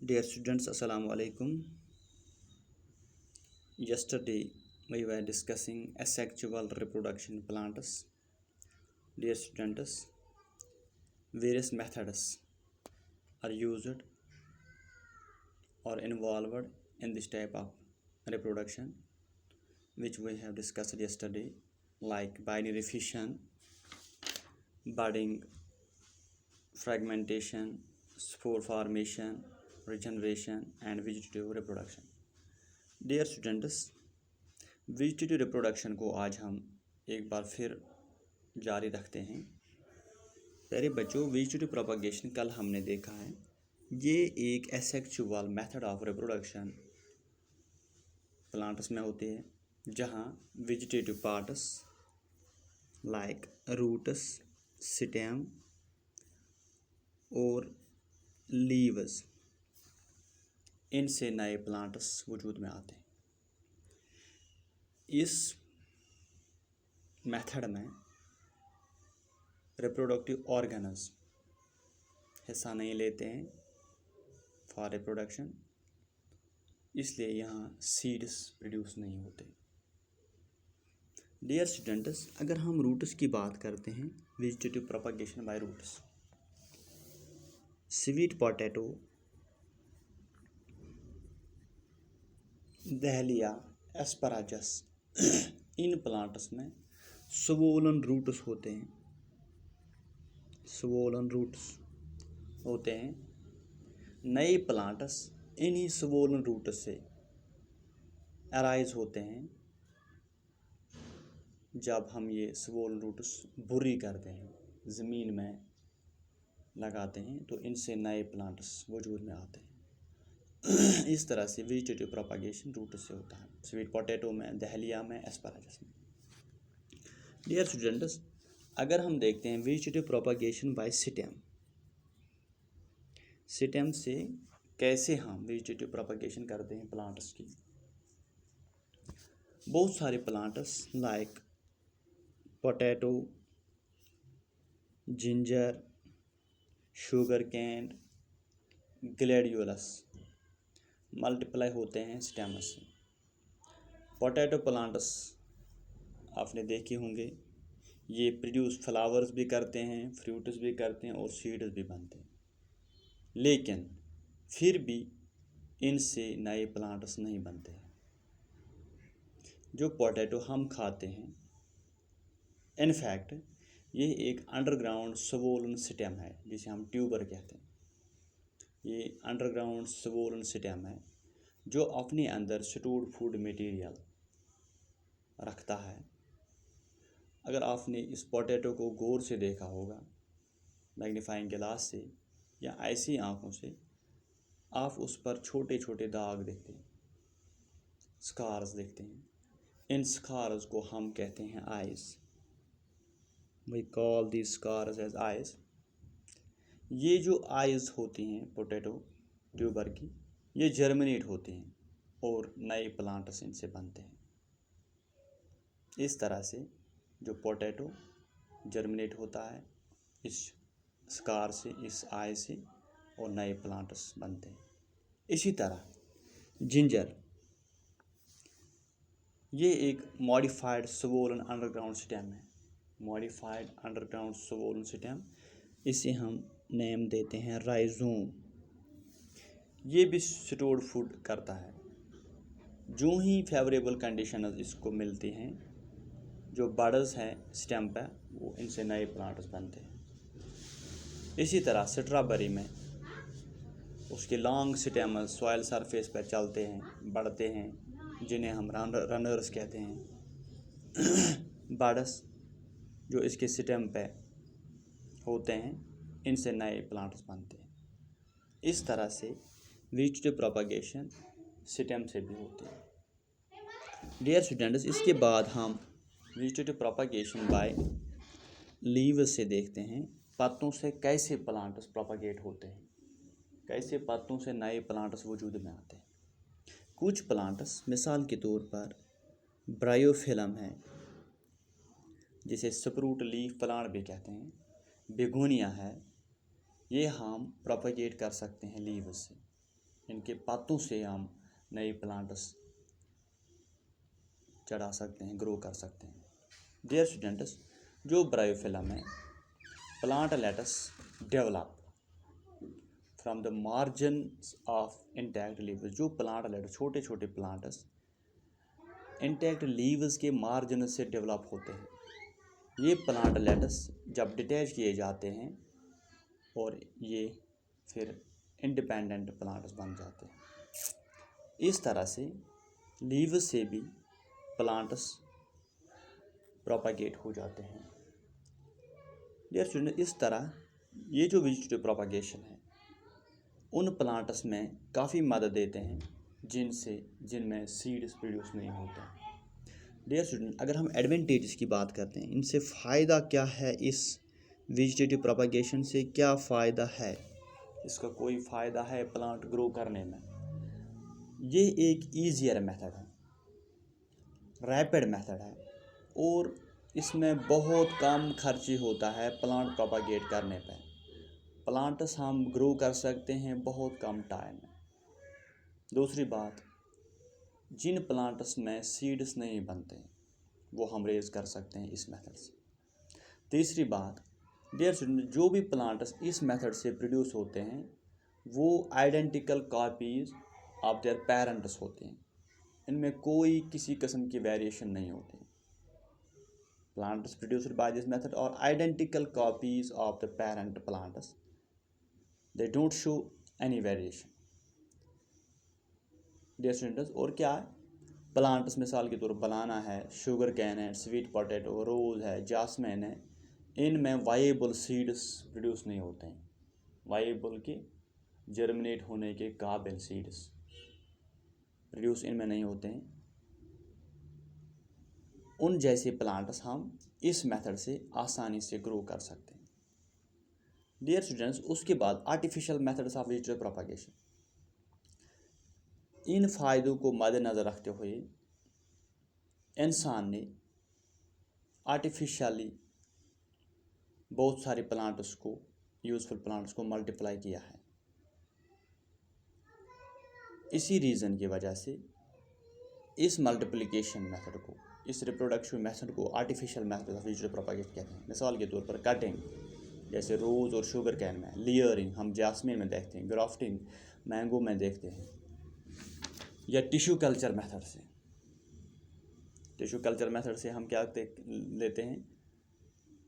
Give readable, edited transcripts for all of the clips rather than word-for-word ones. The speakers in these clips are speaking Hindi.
Dear students, Assalamu alaikum. Yesterday we were discussing asexual reproduction plants. Dear students, various methods are used or involved in this type of reproduction, which we have discussed yesterday, like binary fission, budding, fragmentation, spore formation, regeneration, and vegetative reproduction. Dear students, vegetative reproduction को आज हम एक बार फिर जारी रखते हैं। प्यारे बच्चों, वेजिटेटिव प्रोपगेशन कल हमने देखा है, ये एक asexual method of reproduction plants में होती है, जहाँ vegetative parts like roots, stem और लीव्स, इनसे नए प्लांट्स वजूद में आते हैं। इस मेथड में रिप्रोडक्टिव ऑर्गन्स हिस्सा नहीं लेते हैं फॉर रिप्रोडक्शन, इसलिए यहाँ सीड्स प्रोड्यूस नहीं होते। डियर स्टूडेंट्स, अगर हम रूट्स की बात करते हैं, vegetative propagation by roots, sweet potato, dahlia, asparagus, इन प्लांट्स में स्वोलन रूट्स होते हैं। स्वोलन रूट्स होते हैं। नए प्लांट्स इन्हीं स्वोलन रूट्स से अराइज होते हैं जब हम ये स्वोलन रूट्स बुरी करते हैं, ज़मीन में लगाते हैं, तो इनसे नए प्लांट्स वजूद में आते हैं। इस तरह से वेजिटेटिव प्रोपगेशन रूट से होता है, स्वीट पोटैटो में, दहलिया में, एस्परागस में। डियर स्टूडेंट्स, अगर हम देखते हैं vegetative propagation by stem, stem से कैसे हम वेजिटेटिव प्रोपगेशन करते हैं प्लांट्स की। बहुत सारे plants like potato, ginger, sugar cane, gladiolus multiply होते हैं स्टेम से। पोटैटो प्लांट्स आपने देखे होंगे, ये प्रोड्यूस फ्लावर्स भी करते हैं, फ्रूट्स भी करते हैं और सीड्स भी बनते हैं, लेकिन फिर भी इनसे नए प्लांट्स नहीं बनते हैं। जो पोटैटो हम खाते हैं, इनफैक्ट ये एक अंडरग्राउंड स्वोलन स्टेम है, जिसे हम ट्यूबर कहते हैं। ये अंडरग्राउंड स्वोलन स्टेम है जो अपने अंदर स्टोर्ड फूड मटेरियल रखता है। अगर आपने इस पोटैटो को गौर से देखा होगा, मैग्नीफाइंग ग्लास से या ऐसी आँखों से, आप उस पर छोटे छोटे दाग देखते हैं, स्कार्स देखते हैं। इन स्कार्स को हम कहते हैं eyes. We call these scars as eyes. ये जो आइज़ होती हैं पोटैटो ट्यूबर की, ये जर्मिनेट होती हैं और नए प्लांट्स इनसे बनते हैं। इस तरह से जो पोटैटो जर्मिनेट होता है इस स्कार से, इस आई से, और नए प्लांट्स बनते हैं। इसी तरह जिंजर, ये एक मॉडिफाइड स्वोलन अंडरग्राउंड स्टेम है। मॉडिफाइड अंडरग्राउंड स्वोलन स्टेम, इसे हम नेम देते हैं राइजोम। ये भी स्टोर्ड फूड करता है। जो ही फेवरेबल कंडीशंस इसको मिलती हैं, जो बर्ड्स हैं स्टेम पे, वो इनसे नए प्लांट्स बनते हैं। इसी तरह स्ट्रॉबेरी में उसके लॉन्ग स्टेमस सॉइल सरफेस पर चलते हैं, बढ़ते हैं, जिन्हें हम रनर्स कहते हैं। बर्ड्स जो इसके स्टेम पे होते हैं, इनसे नए प्लांट्स बनते हैं। इस तरह से वेजिटेटिव प्रोपगेशन स्टेम से भी होती है। डियर स्टूडेंट्स, इसके बाद हम वेजिटेटिव प्रोपगेशन बाय लीव्स से देखते हैं, पत्तों से कैसे प्लांट्स प्रोपगेट होते हैं, कैसे पत्तों से नए प्लांट्स वजूद में आते हैं। कुछ प्लांट्स मिसाल के तौर पर ब्रायोफिलम है, जिसे स्प्रूट लीफ प्लांट भी कहते हैं, बेगोनिया है, ये हम प्रोपगेट कर सकते हैं लीव्स से। इनके पत्तों से हम नए प्लांट्स चढ़ा सकते हैं, ग्रो कर सकते हैं। डियर स्टूडेंट्स, जो ब्रायोफिलम है, plantlets develop from the margins of intact leaves. जो प्लांट लेटस, छोटे छोटे प्लांट्स इंटैक्ट लीव्स के मार्जिन से डेवलप होते हैं। ये प्लांट लेटस जब डिटैच किए जाते हैं और ये फिर इंडिपेंडेंट प्लांट्स बन जाते हैं। इस तरह से लीव्स से भी प्लांट्स प्रोपागेट हो जाते हैं। डियर स्टूडेंट, इस तरह ये जो वेजिटेटिव प्रोपागेशन है उन प्लांट्स में काफ़ी मदद देते हैं जिनमें सीड्स प्रोड्यूस नहीं होते हैं। डियर स्टूडेंट, अगर हम एडवांटेजेस की बात करते हैं, इनसे फ़ायदा क्या है, इस वेजिटेटिव प्रोपागेशन से क्या फ़ायदा है, इसका कोई फ़ायदा है प्लांट ग्रो करने में? ये एक ईजियर मेथड है, रैपिड मेथड है और इसमें बहुत कम खर्ची होता है प्लांट प्रोपागेट करने पर। प्लांट्स हम ग्रो कर सकते हैं बहुत कम टाइम में। दूसरी बात, जिन प्लांट्स में सीड्स नहीं बनते वो हम रेज कर सकते हैं इस मेथड से। तीसरी बात, डियर स्टूडेंट, जो भी प्लांट्स इस मेथड से प्रोड्यूस होते हैं वो identical copies of their parents होते हैं। इनमें कोई किसी किस्म की वेरिएशन नहीं होती। Plants produced by this method और identical copies of the parent plants, they don't show any variation. Dear students, और क्या है, प्लांट्स मिसाल के तौर पर बनाना है, शुगर कैन है, स्वीट पोटैटो, रोज़ है, जासमिन है, इनमें वाइएबल सीड्स प्रोड्यूस नहीं होते हैं। वाइएबल के जर्मिनेट होने के काबिल सीड्स प्रोड्यूस इनमें नहीं होते हैं। उन जैसे प्लांट्स हम इस मेथड से आसानी से ग्रो कर सकते हैं। डियर स्टूडेंट्स, उसके बाद artificial methods of vegetative propagation. इन फ़ायदों को मद्देनज़र रखते हुए इंसान ने आर्टिफिशियली बहुत सारे प्लांट्स को, यूज़फुल प्लांट्स को मल्टीप्लाई किया है। इसी रीज़न की वजह से इस मल्टीप्लिकेशन मेथड को, इस रिप्रोडक्शन मेथड को artificial method of vegetative propagation कहते हैं। मिसाल के तौर पर कटिंग, जैसे रोज़ और शुगर कैन में, लेयरिंग हम जासमिन में देखते हैं, ग्राफ्टिंग मैंगो में देखते हैं, या टिश्यू कल्चर मेथड से। टिश्यू कल्चर मेथड से हम क्या लेते हैं,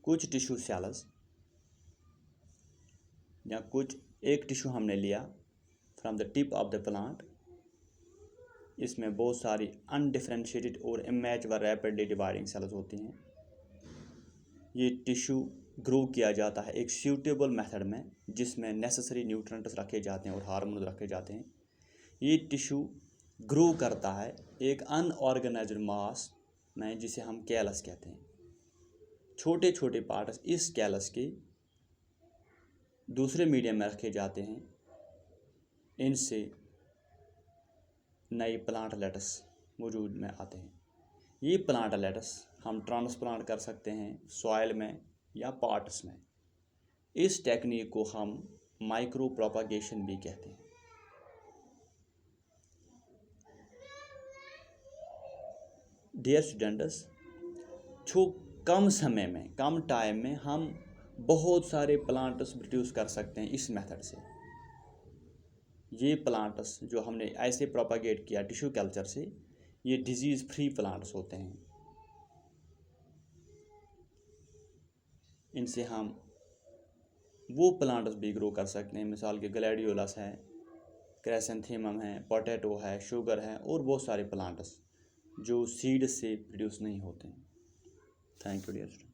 कुछ टिश्यू सेल्स या कुछ एक टिश्यू हमने लिया from the tip of the plant, इसमें बहुत सारी अनडिफरेंशिएटेड और इमैच्योर रैपिडली डिवाइडिंग सेल्स होती हैं। ये टिश्यू ग्रो किया जाता है एक सूटेबल मेथड में जिसमें नेसेसरी न्यूट्रिएंट्स रखे जाते हैं और हार्मोन रखे जाते हैं। ये टिश्यू ग्रो करता है एक अनऑर्गेनाइज्ड मास में जिसे हम कैलस कहते हैं। छोटे छोटे पार्ट्स इस कैलस के दूसरे मीडियम में रखे जाते हैं, इनसे नए प्लांट लेटस वजूद में आते हैं। ये प्लांट लेटस हम ट्रांसप्लांट कर सकते हैं सॉइल में या पॉट्स में। इस टेक्निक को हम माइक्रो प्रोपागेशन भी कहते हैं। डियर स्टूडेंट्स, कम समय में, कम टाइम में हम बहुत सारे प्लांट्स प्रोड्यूस कर सकते हैं इस मेथड से। ये प्लांट्स जो हमने ऐसे प्रोपागेट किया टिश्यू कल्चर से, ये डिजीज़ फ्री प्लांट्स होते हैं। इनसे हम वो प्लांट्स भी ग्रो कर सकते हैं, मिसाल के ग्लैडियोलस है, क्राइसेंथेमम है, पोटैटो है, शुगर है और बहुत सारे प्लांट्स जो सीड से प्रोड्यूस नहीं होते हैं। Thank you dear student.